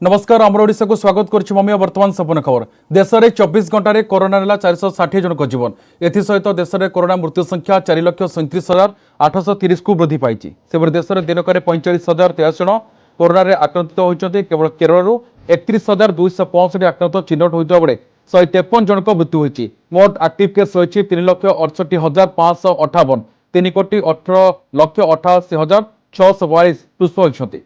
नमस्कार आमर ओडिशा को स्वागत करुछि मम्मी वर्तमान सपन खबर। देश में 24 घंटे कोरोना नेला 460 जन को जीवन। एसत देश में कोरोना मृत्यु संख्या 4,37,830 को वृद्धि पाई। सेपटे देश में दिनक 45,083 जन कोरोना आक्रांत होती। केवल केरल 31,265 आक्रांत चिन्हट होता बेले 153 जन मृत्यु होती। मोट आक्टिव केस रही 3,68,558 3,18,88,642 सुस्थ होती।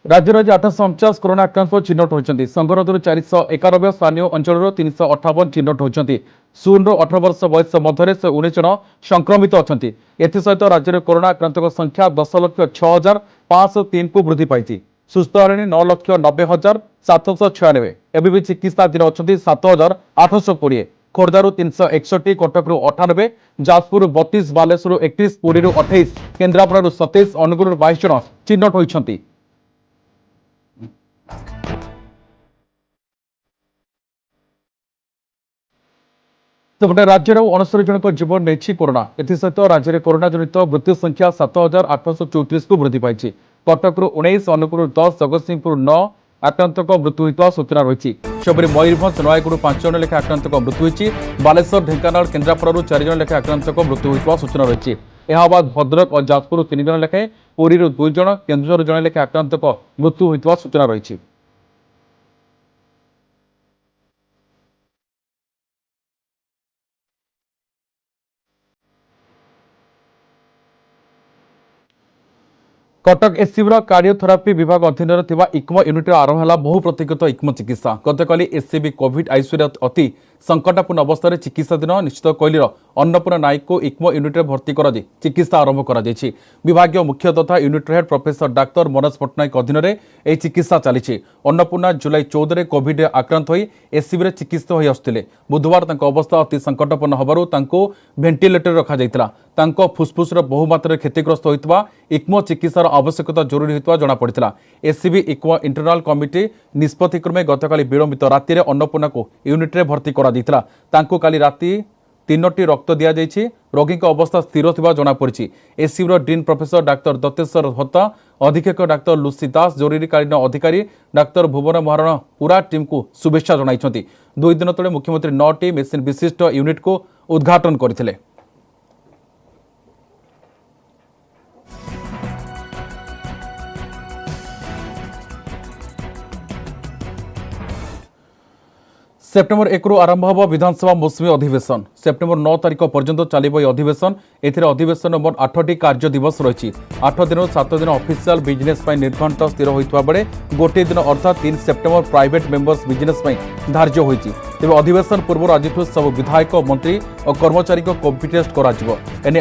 राज्य में 849 कोरोना आक्रांत चिन्हट होती। संगरोधर 491 स्थानीय अंचल 358 चिन्हट होती। 0-18 वर्ष बयस मध्य 19 जन संक्रमित अच्छा। एसत राज्य में कोरोना आक्रांत संख्या 10,06,503 को वृद्धि पाई। सुस्थ हेले 9,90,796। एवं भी चिकित्साधीन अच्छा 7,820। खोर्धारू 361, कटकू 98, जाजपुर 32, बालेश्वर 31, पुरी 28, केन्द्रापड़ा 27, अनुगुल 22 जन चिन्हट होती। सेपटे राज्य में 69 जन जीवन नहीं कोरोना। एसत राज्य में कोरोना जनित मृत्यु संख्या 7,834 को वृद्धि पाई। कटकू 19, अनुगुल 10, जगतसिंहपुर 9 आक्रांत मृत्यु होता सूचना रही। सेपरि मयूरभंज नयागढ़ 5 जन लेखा आक्रांत मृत्यु होती। बालेश्वर ढेंकानाल केन्द्रापड़ा 4 जन लेखा आक्रांत मृत्यु होता सूचना रही। यह बाद भद्रक और जाजपुर 3 जन लेखाएं, पुरी 2 जन, केन्दुझर जन लेखा आक्रांत मृत्यु होता सूचना रही। कटक एससीबी कार्डियोथेरापी विभाग अधीन इक्मो यूनिट आरंभ है बहु प्रतीक्षित इक्मो चिकित्सा। गतकाली एससीबी कोविड आईसीयू अति संकटापूर्ण अवस्था चिकित्साधीन निश्चित कोइलीर अन्नपूर्णा नायक को इक्मो यूनिट भर्ती कर चिकित्सा आरंभ कर विभाग मुख्य तथा unit head professor doctor Manoj Pattanaik अधीन में चिकित्सा चली। अन्नपूर्णा जुलाई 14 कोविड आक्रांत हो एससीबी चिकित्सित हो आसुले। बुधवार अवस्था अति संकटापूर्ण होबारु भेंटिलेटर रखा। फुस्फुस्र बहुमात्रा क्षतिग्रस्त होता इक्मो चिकित्सार आवश्यकता जरूरी होता जमापड़ा। एससीबी इक्मो इंटरनाल कमिटी निष्पत्ति क्रमे गतकाली विलंबित राति अन्नपूर्णा को यूनिट में भर्ती कर काली राति 3टी रक्त दि जाइए। रोगी अवस्था स्थिर थिबा जमापड़ी। SCB dean professor doctor Datteswar Bhatta, अधीक्षक डाक्तर लुसी दास, जरूरीकालीन अधिकारी डाक्तर भुवन महारण पूरा टीम को शुभेच्छा जणाइछन्ति। 2 दिन तले मुख्यमंत्री 9टी मेसिन विशिष्ट यूनिट को उद्घाटन करथिले। सेप्टेम्बर 1 आरंभ होब विधानसभा मौसुमी अधिवेशन। सेप्टेम्बर 9 तारीख पर्यंत चलिब यह अधिवेशन। अधिवेशन मोट 8टी कार्य दिवस रही। 8 दिन 7 दिन ऑफिशियल बिजनेस निर्घंट स्थिर होता बेले गोटे दिन अर्थात 3 सेप्टेम्बर प्राइवेट मेंबर्स बिजनेस धार्य होती। तेज अधिवेशन पूर्व आज सब विधायक, मंत्री और कर्मचारी को कोविड टेस्ट कर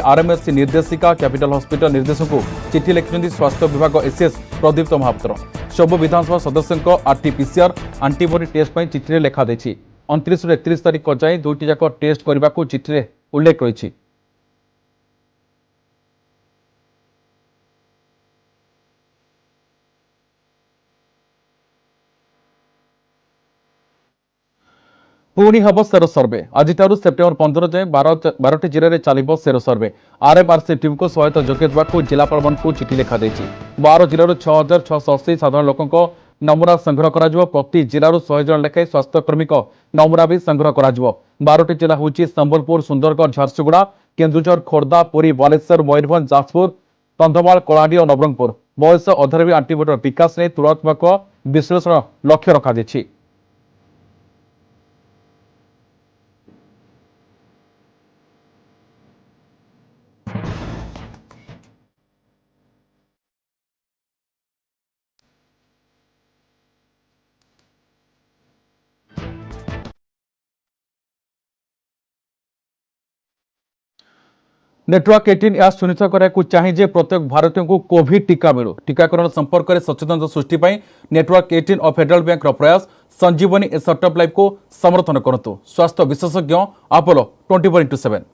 आरएमएससी निर्देशिका कैपिटल हॉस्पिटल निर्देशक को चिठी लिखिं स्वास्थ्य विभाग एसएस प्रदीप्त महापात्र। सब विधानसभा सदस्यों आरटीपीसीआर आंटीबॉडी टेस्ट चिठी लिखा 29 ରୁ 31 तारीख जाए 2टी जाक टेस्ट करने को चिठी उल्लेख रही। पुणी हम सेरो सर्वे। आज सेप्टेम्बर 15 जाए 12टी जिले में चलो सेरो सर्वे। आरएमआरसी टीम को सहायता जोगे जिलापाल मान को चिठी लिखा 12 जिलूर 6,680 साधारण लोकों नमूना संग्रह करा। प्रति जिलूर 100 जन लेखाएं स्वास्थ्यकर्मी नमूना भी संग्रह करा। 12टी जिला हूँ संबलपुर, सुंदरगढ़, झारसुगुड़ा, केन्दुझर, खोर्धा, पुरी, बालेश्वर, मयूरभंज, जाजपुर, कंधमाल, कलाहांडी और नवरंगपुर। बयस अधर भी आंटीबॉडी विकास नहीं तुलनात्मक विश्लेषण लक्ष्य रखा। नेटवर्क 18 यह सुनिश्चित करने चाहिए प्रत्येक भारतीय को कोविड टीका मिलू। टीकाकरण संपर्क में सचेतनता सृष्टि नेटवर्क 18 और फेडरल बैंक प्रयास संजीवनी ए स्टार्टअप लाइफ को समर्थन करंतु। स्वास्थ्य विशेषज्ञ अपोलो 24/7।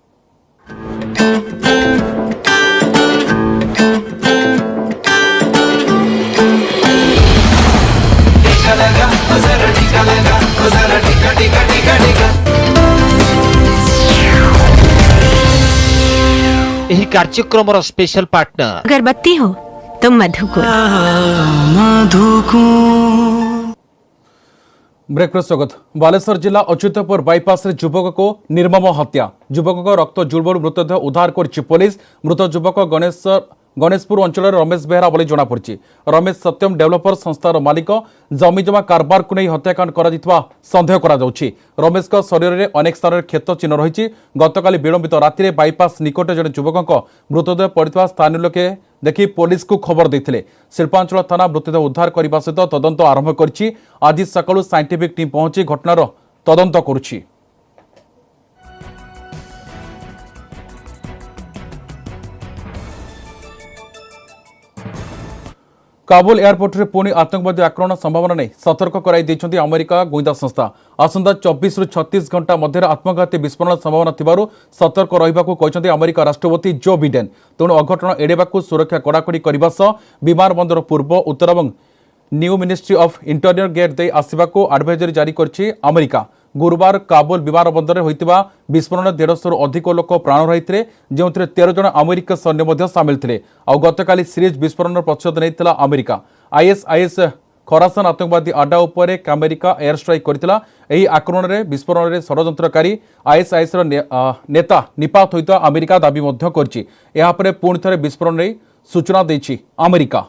एही कार्यक्रम स्पेशल पार्टनर अगरबत्ती हो तो मधुकुर। ब्रेक स्वागत। बालेश्वर जिला अच्युतपुर बाईपास रे युवक को निर्मम हत्या। युवक रक्त जुलबल मृतदेह उद्धार कर पुलिस। मृत युवक गणेशपुर अंचल रमेश बेहरा बोली जमापड़ी। रमेश सत्यम डेभलपर संस्थार मालिक। जमीजमा कारबार को नहीं हत्याकांड करा सन्देह करा जाउछि। रमेश शरीर में अनेक स्थान में क्षत चिन्ह रही। गतकाली विलंबित राति बाईपास निकट जड़े युवक मृतदेह पड़ा स्थानीय लोके देखि पुलिस को खबर देते। शिल्पांचल थाना मृतदेह उद्धार करने सहित तदंत आरंभ कर। आज सकाळु साइंटिफिक टीम पहुंची घटनार तदंत करुछि। काबुल एयरपोर्ट रे पुणी आतंकवादी आक्रमण संभावना नहीं सतर्क कराई देछंती अमेरिका गुइंदा संस्था। आसंता 24 रु 36 घंटा मध्य आत्मघाती विस्फोरण संभावना थिबारु सतर्क रहिबाकू कहछंती अमेरिका राष्ट्रपति जो बिडेन। तेणु अघटन एड़ेबाकू सुरक्षा कड़ाकड़ी करने सह विमान बंदर पूर्व उत्तर और न्यू मिनिस्ट्री ऑफ इंटीरियर गेट दे आसिबाकू एडवाइजरी जारी करछि अमेरिका। गुरुवार काबुल विमान बंदर में होइतिबा विस्फोरण 150 रु अधिक लोक प्राण रही जो 13 जन अमेरिका सैन्य सामिल थे। गतकाली सीरीज विस्फोरण प्रतिशोध नहीं अमेरिका। आईएसआईएस खरासन आतंकवादी अड्डा उपर अमेरिका एयर स्ट्राइक करथिला। एही आक्रमण में विस्फोरण में षड्यंत्रकारी आईएसआईएस नेता निपात होइता अमेरिका दाबी मध्य करछि। एहा परे पुणी थरे विस्फोरण नहीं सूचना देछि अमेरिका।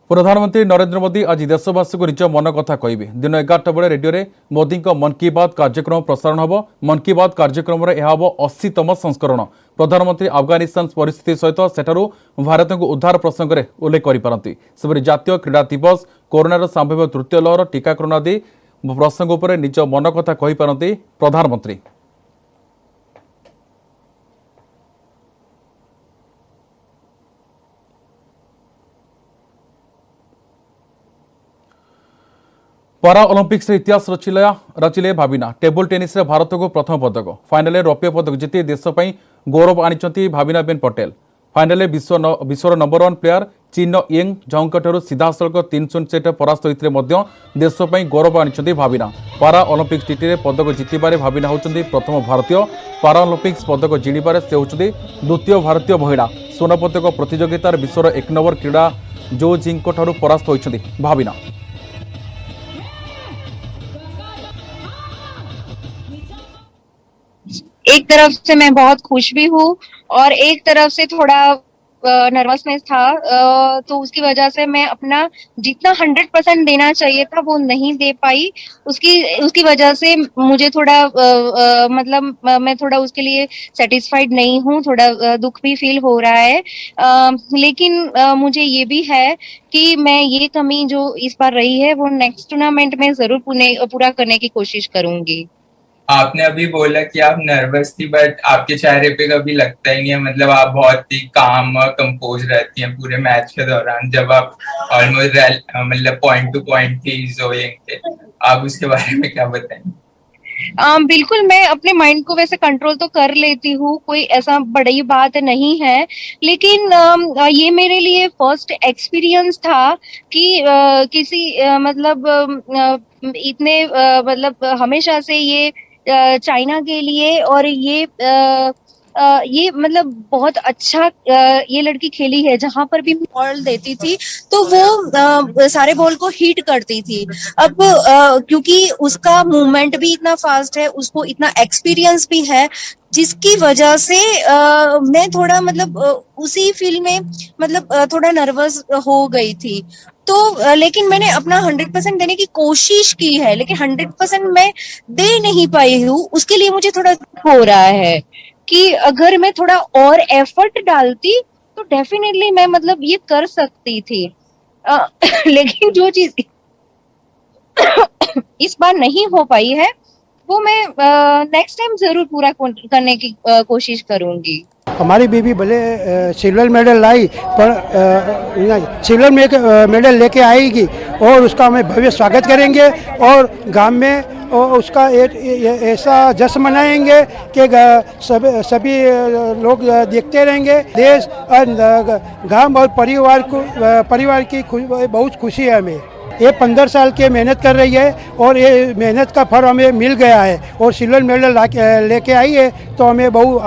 प्रधानमंत्री नरेंद्र मोदी आज देशवासी को निज मन कथा कहबे। दिन 11टा बेले रेडियो रे मोदी को मन की बात कार्यक्रम प्रसारण होब। मन की बात कार्यक्रम रे यह 80तम संस्करण। प्रधानमंत्री अफगानिस्तान परिस्थिति सहित सेठारु भारत को उद्धार प्रसंग में उल्लेख करिपारंती। सेपरि जातीय क्रीड़ा दिवस, कोरोनार संभाव्य तृतीय लहर, टीकाकरण आदि प्रसंग उपर निज मन कथा कहि पारंती प्रधानमंत्री। पारा ओलंपिक्स इतिहास रचिले भाविना। टेबल टेनिस रे भारत को प्रथम पदक। फाइनाल रौप्य पदक जीति देशपाई गौरव आनी भाविना बेन पटेल। फाइनाल विश्वर नंबर 1 प्लेयर चीन येंग झांग सीधासलख 3-0 सेट परास्त होते देशपाई गौरव आनी भाविना। पारा ओलंपिक्स टीटी पदक जीतबार भाविना होती प्रथम भारतीय। पारा ओलंपिक्स पदक जिणबार से होती द्वितीय भारतीय महिला। स्वर्ण पदक प्रतियोगितार विश्वर 1 नंबर क्रीड़ा जो जिंग परास्त होती भाविना। एक तरफ से मैं बहुत खुश भी हूँ और एक तरफ से थोड़ा नर्वसनेस था, तो उसकी वजह से मैं अपना जितना 100% देना चाहिए था वो नहीं दे पाई। उसकी वजह से मुझे थोड़ा मतलब मैं थोड़ा उसके लिए सेटिस्फाइड नहीं हूँ। थोड़ा दुख भी फील हो रहा है, लेकिन मुझे ये भी है कि मैं ये कमी जो इस बार रही है वो नेक्स्ट टूर्नामेंट में जरूर पूरा करने की कोशिश करूंगी। आपने अभी बोला कि आप नर्वस थी, बट आपके चेहरे पे कभी लगता ही नहीं है, मतलब आप बहुत ही काम और कंपोज रहती हैं पूरे मैच के दौरान, जब आप ऑलमोस्ट मतलब पॉइंट टू पॉइंट थी जोइंग थे। आप उसके बारे में क्या बताएंगे? बिल्कुल, मैं अपने माइंड को वैसे कंट्रोल तो कर लेती हूँ, कोई ऐसा बड़ी बात नहीं है, लेकिन ये मेरे लिए फर्स्ट एक्सपीरियंस था कि किसी मतलब इतने मतलब हमेशा से ये चाइना के लिए और ये मतलब बहुत अच्छा ये लड़की खेली है। जहां पर भी बॉल देती थी तो वो सारे बॉल को हिट करती थी। अब क्योंकि उसका मूवमेंट भी इतना फास्ट है, उसको इतना एक्सपीरियंस भी है, जिसकी वजह से मैं थोड़ा मतलब उसी फील्ड में मतलब थोड़ा नर्वस हो गई थी। तो लेकिन मैंने अपना 100% देने की कोशिश की है, लेकिन 100% मैं दे नहीं पाई हूँ। उसके लिए मुझे थोड़ा हो रहा है कि अगर मैं थोड़ा और एफर्ट डालती तो डेफिनेटली मैं मतलब ये कर सकती थी, लेकिन जो चीज इस बार नहीं हो पाई है वो मैं नेक्स्ट टाइम जरूर पूरा करने की कोशिश करूंगी। हमारी बीबी भले सिल्वर मेडल लाई, पर सिल्वर मेडल लेके आएगी और उसका हम भव्य स्वागत करेंगे और गांव में उसका ऐसा जश्न मनाएंगे कि सभी लोग देखते रहेंगे। देश और गांव और परिवार की बहुत खुशी है हमें। ये 15 साल की मेहनत कर रही है और ये मेहनत का फल हमें मिल गया है और सिल्वर मेडल लेके आई है तो हमें बहुत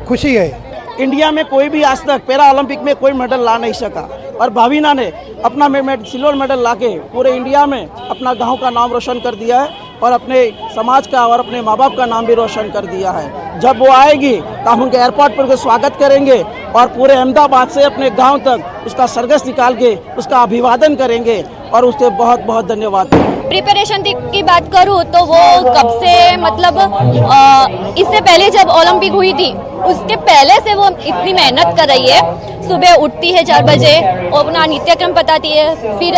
खुशी है। इंडिया में कोई भी आज तक पैरा ओलंपिक में कोई मेडल ला नहीं सका और भाविना ने अपना सिल्वर मेडल लाके पूरे इंडिया में अपना गांव का नाम रोशन कर दिया है और अपने समाज का और अपने माँ बाप का नाम भी रोशन कर दिया है। जब वो आएगी तो हम उनके एयरपोर्ट पर स्वागत करेंगे और पूरे अहमदाबाद से अपने गांव तक उसका सरघस निकाल के उसका अभिवादन करेंगे और उससे बहुत बहुत धन्यवाद। प्रिपरेशन की बात करूँ तो वो कब से मतलब इससे पहले जब ओलंपिक हुई थी उसके पहले से वो इतनी मेहनत कर रही है। सुबह उठती है 4 बजे और अपना नित्यक्रम बताती है, फिर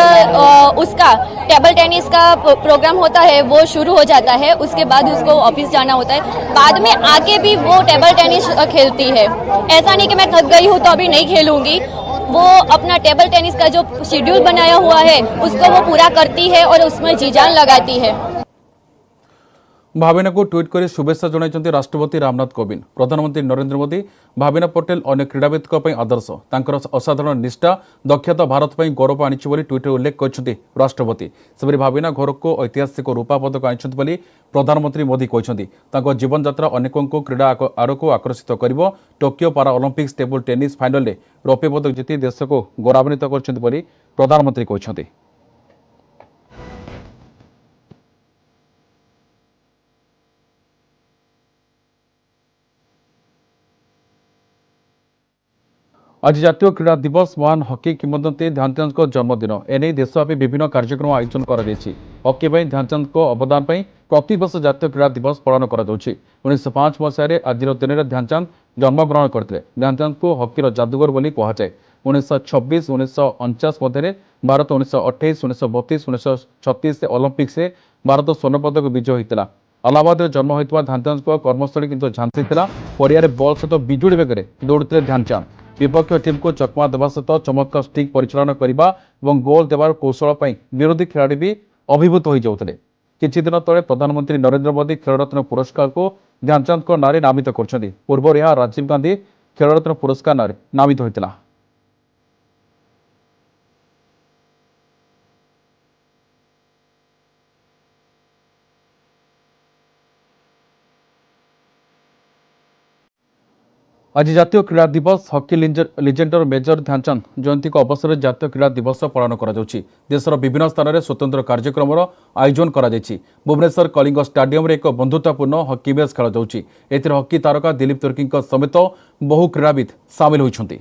उसका टेबल टेनिस का प्रोग्राम होता है वो शुरू हो जाता है, उसके बाद उसको ऑफिस जाना होता है, बाद में आके भी वो टेबल टेनिस खेलती है। ऐसा नहीं कि मैं थक गई हूँ तो अभी नहीं खेलूंगी, वो अपना टेबल टेनिस का जो शेड्यूल बनाया हुआ है उसको वो पूरा करती है और उसमें जी जान लगाती है। भाविना को ट्वीट कर शुभेच्छा जणाइछन्ति राष्ट्रपति रामनाथ कोविंद। प्रधानमंत्री नरेंद्र मोदी भाविना पटेल अन्य क्रीड़ाविद आदर्श तांकर असाधारण निष्ठा दक्षता भारत पर गौरव आनिछि बोली ट्वीटर उल्लेख करछन्ति राष्ट्रपति। सेपरि भाविना घर को ऐतिहासिक रूपा पदक आनिछन्ति बोली प्रधानमंत्री मोदी कहछन्ति। तांको जीवन यात्रा अनेकों क्रीड़ा आड़को आकर्षित करिवो। टोकियो पारा ओलंपिक्स टेबल टेनिस फाइनल में रौप्य पदक जीति देश को गौरवान्वित करछन्ति बोली प्रधानमंत्री कहछन्ति। आज जातीय क्रीड़ा दिवस महान हॉकी किंवदंती ध्यानचंद जन्मदिन एने देशव्यापी विभिन्न कार्यक्रम आयोजन कर हॉकी ध्यानचंद अवदान पर प्रतिवर्ष जातीय क्रीड़ा दिवस पालन कर 1905 मसीह आज दिन में ध्यानचंद जन्मग्रहण करते। ध्यानचंद को हॉकीर जादूगर बोली कहुए। 1926 1949 मध्य भारत 1928 1932 1936 ओलंपिक से भारत स्वर्ण पदक विजय होता। अलाहाबाद में जन्म होता ध्यानचंद कर्मस्थली किंतु झांसी था। पड़िया बॉल सहित बिजुड़ी बेगे दौड़ते ध्यानचंद। विपक्ष टीम को चकमा देवा सहित चमत्कार स्टिक परिचालन करने और गोल देवार कौशल पर विरोधी खिलाड़ी भी अभिभूत हो जाते। किछि दिन तले प्रधानमंत्री नरेंद्र मोदी खेलरत्न पुरस्कार को ध्यानचंद नारे नामित कर पूर्व यह राजीव गांधी खेलरत्न पुरस्कार नारे नामित होता। आज जातीय क्रीड़ा दिवस हॉकी लिजेंडर मेजर ध्यानचंद जयंती को अवसर में जातीय क्रीड़ा दिवस पालन करा जाउछि। देशर विभिन्न स्थान में स्वतंत्र कार्यक्रम आयोजन करा जाइछि। भुवनेश्वर कलिंग स्टाडियम एक बंधुतापूर्ण हॉकी मैच खेला जाउछि। एथिरे हॉकी तारका दिलीप तुर्की समेत बहु क्रीड़ाविद सामिल होइछन्ति।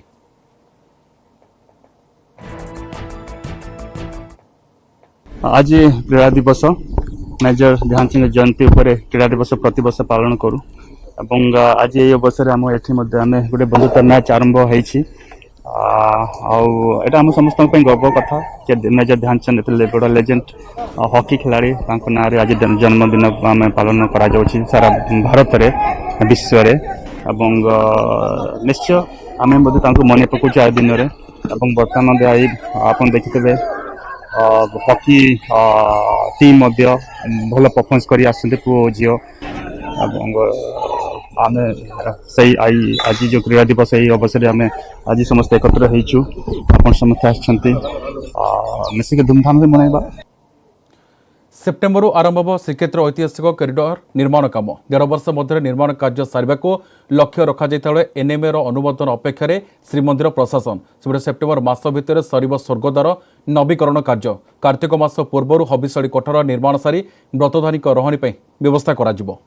आज क्रीड़ा दिवस मेजर ध्यानचंद जयंती उपर क्रीड़ा दिवस प्रतिवर्ष पालन करूँ। आज ये अवसर आम एठी गोटे बंधुता मैच आरंभ होइछि। आम समस्त गर्व कथा कि मेजर ध्यानचंद एते बड़ा लेजेंड हॉकी खिलाड़ी ना आज जन्मदिन आम पालन करा जाउछि सारा भारत रे विश्व रे। निश्चय आम मन पकाउछु आ दिन रे। बर्तमान आप देखिथे हॉकी टीम भल परफॉर्मेंस करी आसते पुओ झील। आम सही आज जो क्रीड़ा दिवस यही अवसर आम आज समस्त एकत्र होइछु। आपण समस्त आछंती मिसिक धूमधाम से मनाइबा। सेप्टेम्बर आरंभ हो श्रीक्षेत्र ऐतिहासिक कॉरिडोर निर्माण काम 11 वर्ष मध्य निर्माण कार्य सारिबा को लक्ष्य रखा जाइता एनएमए अनुमोदन अपेक्षा श्रीमंदिर प्रशासन सेपटे सेप्टेम्बर मास भितर सर स्वर्गद्वार नवीकरण कार्य। कार्तिक मास पूर्व हबिशाड़ी कोठर निर्माण सारी व्रतधारी रहाणी व्यवस्था करा जिवो।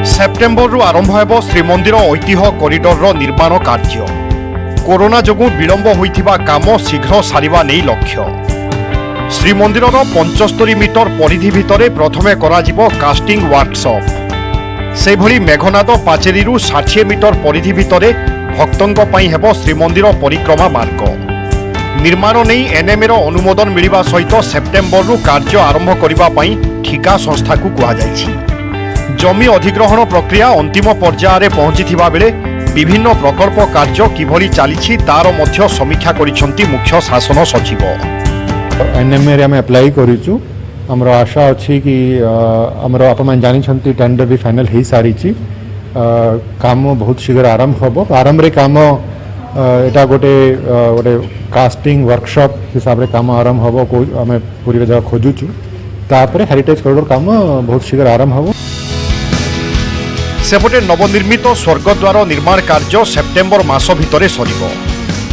सेप्टेम्बर आरंभ हो श्रीमंदिर ऐतिह्य कॉरिडोर निर्माण कार्य। कोरोना जोगु विलंब होइथिबा काम शीघ्र सारिबा नै लक्ष्य। श्रीमंदिर 75 मीटर परिधि भितरे प्रथमे कराजिबो कास्टिंग वर्कशॉप। से भली मेघनाद पाचेरीरु 60 मीटर परिधि भितरे भक्तंक पई हेबो श्रीमंदिर परिक्रमा मार्ग। निर्माण नै एनएमए अनुमोदन मिलिबा सहित सेप्टेम्बर कार्य आरंभ करिबा पई ठिका संस्था को कुहा जायछि। जमी अधिग्रहण प्रक्रिया अंतिम पर्यायर पहुंचीथिबा बेले विभिन्न प्रकल्प कार्य किभली चली तार मध्य समीक्षा करिसेंती मुख्य शासन सचिव। एनएमए रे हम अप्लाई करिछु। हमरो आशा अछि कि हमरो आपण जानि छंती टेंडर भी फाइनल हे सारी छी। काम बहुत शीघ्र आरंभ हम आरंभ काम एटा गोटे गोटे कास्टिंग वर्कशॉप हिसाब से काम आरंभ हम को आम पूरी जगह खोजुचु तापर हेरिटेज कॉरिडोर काम बहुत शीघ्र आरंभ हम सेपटे नवनिर्मित स्वर्गद्वार निर्माण कार्य सेप्टेम्बर मास भितर सरिबो।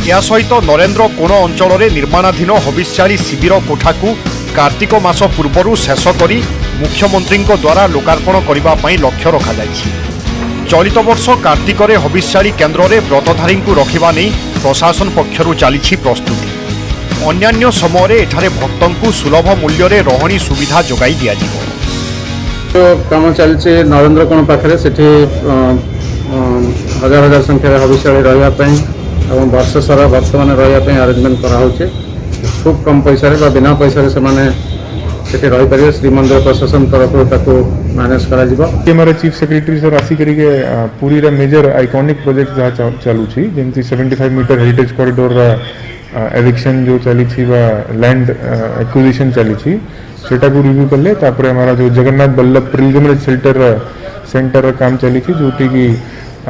या सहित नरेंद्र कोण अंचल निर्माणाधीन हविष्याली शिविर कोठा को कार्तिक मास पूर्व शेष करी मुख्यमंत्री द्वारा लोकार्पण करने लक्ष्य रखा जायछि। चलित वर्ष कार्तिक हविष्याली केन्द्र में व्रतधारी रखा नहीं प्रशासन पक्षरु चली प्रस्तुति। अन्यान्य समय एठारे भक्तों को सुलभ मूल्य रही सुविधा जोगाई दिया जिवो। काम चलছে नरेंद्र कोण पाखे से हजार हजार संख्या हविष्याली रही वर्ष सारा भक्त मैंने रही आरेंजमेंट कराऊे खूब कम पैसा बिना पैसा से रही पारे श्रीमंदिर प्रशासन तरफ मैनेज कर चीफ सेक्रेटरी सर आसिक पूरी मेजर आइकॉनिक प्रोजेक्ट जहाँ चलुची जमी 75 मीटर हेरिटेज कॉरिडोर एविक्शन जो चली लैंड एक्विजिशन चली सेटा को रिव्यू कले तापर हमारा जो जगन्नाथ बल्लभ प्रिलिमिनरी सेंटर काम चली जोटी की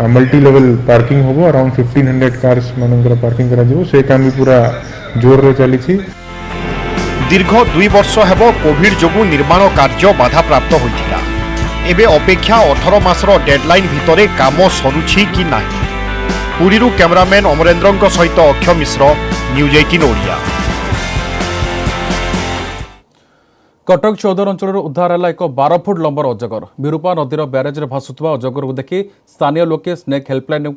मल्टी लेवल पार्किंग होबो अराउंड 1500 कार्स मानकर पार्किंग करा जिवो से काम भी पूरा जोर रे चली छी। दीर्घ 2 वर्ष हेबो कोविड जोगु निर्माण कार्य बाधा प्राप्त होइथिला। एबे अपेक्षा 18 मासर डेडलाइन भितरे काम सरुछि कि नाही। पुरीरू कैमरामैन अमरेंद्रଙ୍କ सहित अक्षय मिश्र न्यूज 18 ओडिया। कटक चौधर अंचल उद्धार है एक 12 फुट लंबर अजगर। विरूपा नदीर ब्यारेज में भासुवा अजगर को देखि स्थानीय लोके स्नेक हेल्पलाइन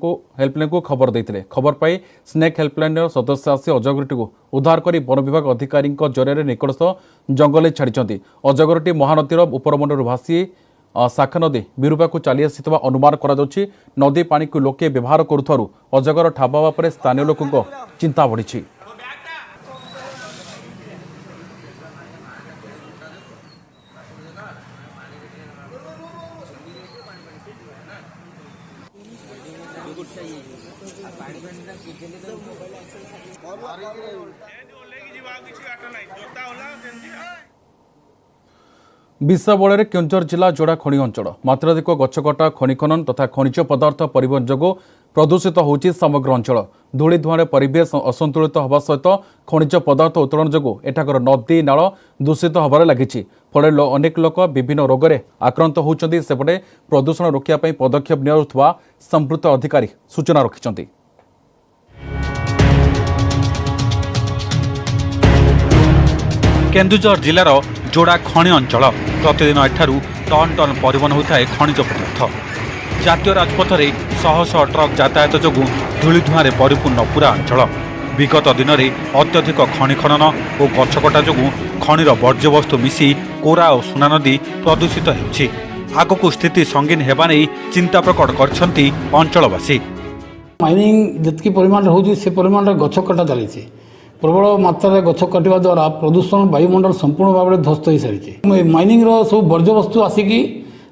को खबर देते। खबर पाई स्नेक हेल्पलाइन सदस्य आसी अजगरटी को उद्धार कर वन विभाग अधिकारी जरिया निकटस्थ जंगल छाड़ी। अजगरटी महानदीर उपरमुंड भासी शाखा नदी विरूपा को चली आसी अनुमान कर नदी पानी को लोके व्यवहार करुथारु अजगर ठाब हवा पर स्थानीय लोकों चिंता बढ़ी। विषा बल केन्दुझर जिला जोड़ा खनि अंचल मात्राधिक गछकटा खनि खनन तथा खनिज पदार्थ परिवहन जोगु प्रदूषित होउछि समग्र अंचल। धूली धुआं परिवेश असंतुलित होगा सहित खनिज पदार्थ उत्तोलन जोगु एठाकर नदी नाल दूषित होबार लगी। फल अनेक लोक विभिन्न रोग में आक्रांत होउछन्ति। सेपटे प्रदूषण रोकिया पई पदक्षेप नियाउथुवा संपृक्त अधिकारी सूचना रखिछन्ति। केन्दुझर जिलार जोड़ा खनि अंचल प्रतिदिन एठारू टन टन परिवहन होता है खनिज पदार्थ। जातीय राजपथ में शह शह ट्रक यातायात जोगु धूली धुआं परिपूर्ण पूरा अंचल। विगत दिन में अत्यधिक खनि खनन और गछकटा जोगु खनिर वर्ज्यवस्तु मिसी कोरा और सुना नदी प्रदूषित होउछि। आगकू स्थिति संगीन हेबा नै चिंता प्रकट करछन्ति अंचलवासी। माइनिंग जितकी परिमाण होउछि से परिमाण गछ कटा चली प्रबल मात्रा गछ काटिबा द्वारा प्रदूषण वायुमंडल संपूर्ण भाव में ध्वस्त हो सारी। माइनिंग सब वर्ज्यवस्तु आसिकी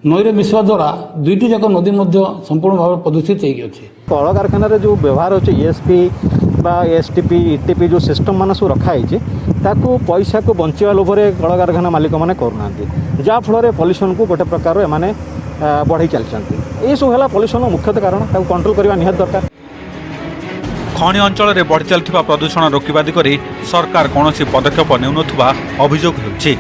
नई मिसवा द्वारा दुईटी जाक नदी संपूर्ण भाव प्रदूषित होती। कल कारखाना जो व्यवहार होचे ESP बा STP ETP जो सिस्टम मान सब रखाई पैसा को बंचा लोभरे कल कारखाना मालिक मैंने करूना जहाँफल पल्यूशन को गोटे प्रकार एमाने बढ़ई चलती। ये सब है पल्यूशन मुख्यतः कारण कंट्रोल करने निहात दरकार। खनि अंचल में बढ़ी चलुवा प्रदूषण रोकवा दिगरे सरकार कौन पदक्षेप नेउनथुवा अभियोग होउछि।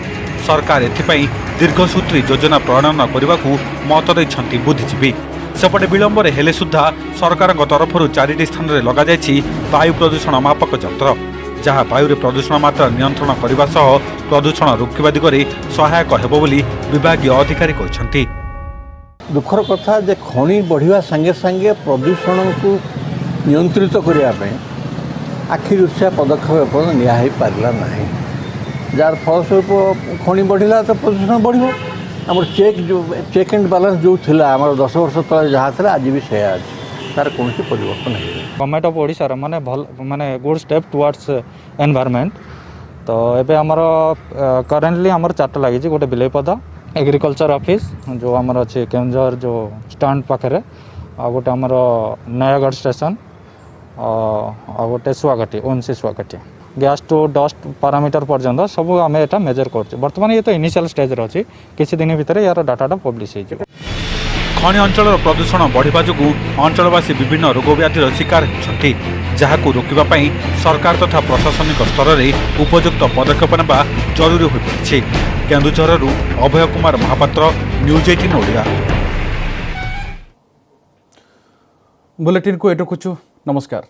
सरकार एथिपाई दीर्घसूत्री योजना प्रणयन करने को मत देइछन्ति बुद्धिजीवी। सेपटे विलंब हेले सुद्धा सरकार तरफ 4टी स्थान में लग जाइछि वायु प्रदूषण मापक यंत्र जहाँ वायु प्रदूषण मात्रा नियंत्रण करने सह प्रदूषण रोकवा दिगरे सहायक हेबो बोली विभागीय अधिकारी कहछन्ति। दुखर कथा जे खनि बढ़िया संगे संगे प्रदूषण को नियंत्रित करने आखि दृष्टिया पदक्षेप निया पारा ना जार फलस्वरूप खनि बढ़ला तो प्रदूषण बढ़ आम चेक एंड बैलेंस जो थिला आम 10 वर्ष तले जहाँ था आज भी से तार कौन परिवर्तन नहीं। गवर्नमेंट ऑफ ओडिशा माने भल माने गुड स्टेप टुवर्ड्स एनवायरनमेंट। तो एबे हमर करेंटली हमर 4टा लगी गोटे बिलेपदा एग्रीकल्चर ऑफिस जो आमर अच्छे केन्दुझर जो स्टैंड पाखे आ गोटे आमर नयागढ़ स्टेशन आ गोटे सुआघाटी ओनसी सुआघाटी गैस टू डस्ट पैरामीटर पर्यंत सब आम एटा मेजर कर बर्तमान ये तो इनिशियल स्टेज अच्छी किसी दिन भितर यार डाटा पब्लिश हो। खनि अंचल प्रदूषण बढ़िबा जोगु अंचलवासी विभिन्न रोग व्याधिर शिकार होती जहां रोकवा सरकार तथा प्रशासनिक स्तर में उपयुक्त पदक्षेप नेबा जरूरी हो पड़ी। केन्दुझरु अभय कुमार महापात्र, न्यूज 18 ओडिया। बुलेटिन को एटकुचु, नमस्कार।